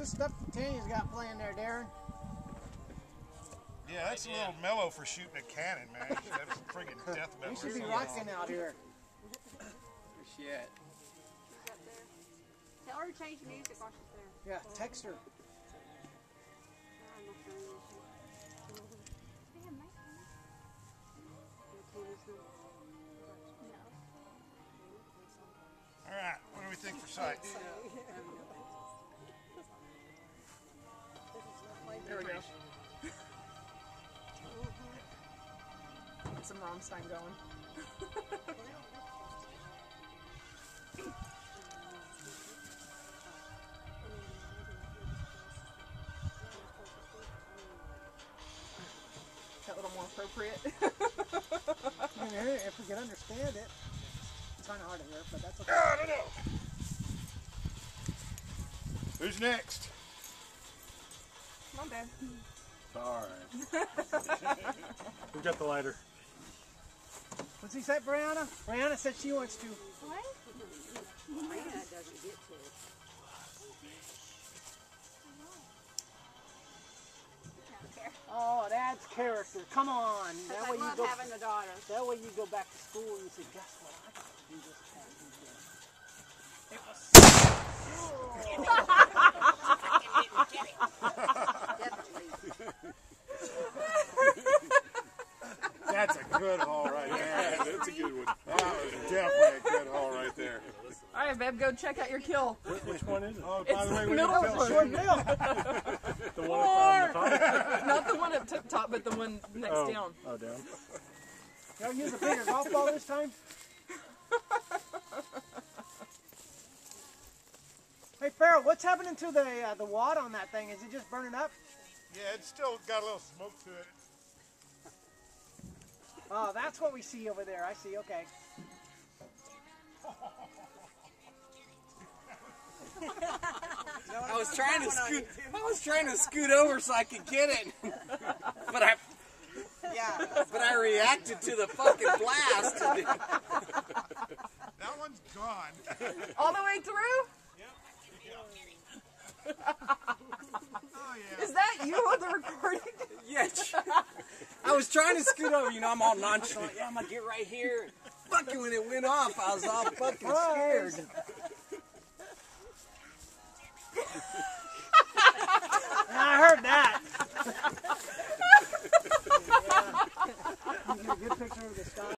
stuff Tanya's got playing there, Darren? Yeah, that's a little mellow for shooting a cannon, man. You should have some friggin' death metal. We should be rocking out here. Shit. Tell her to change the music while she's there. Yeah, text her. I'm not sure All right, what do we think for sights? There we go. Get some Rammstein going. That a little more appropriate. I mean, if we can understand it. It's kind of hard to hear, but that's okay. I don't know. Who's next? Come on, Dad. All right. Who got the lighter? What's he say, Brianna? Brianna said she wants to. What? Brianna doesn't get to it. Oh, that's character. Come on. That way I you love go. having a daughter. That way you go back to school and you say, guess what? I got to do this. It was. That's a good haul right there. Yeah, that's a good one. That was definitely a good haul right there. All right, babe, go check out your kill. Which one is it? Oh, It's by the way, the we middle didn't tell one. her. Short bill. The one up on the top? Not the one up top, but the one next down. Oh, down. Y'all use a bigger golf ball this time? Hey, Farrell, what's happening to the wad on that thing? Is it just burning up? Yeah, it's still got a little smoke to it. Oh, that's what we see over there. I see. Okay. I was trying to scoot over so I could get it, but I reacted to the fucking blast. That one's gone. All the way through? Oh, yeah. Is that you on the recording? Yes. I was trying to scoot over, you know, I'm all nonchalant. Yeah, I'm gonna get right here. Fucking when it went off, I was all fucking scared. I heard that. Yeah. You get a good picture of the sky.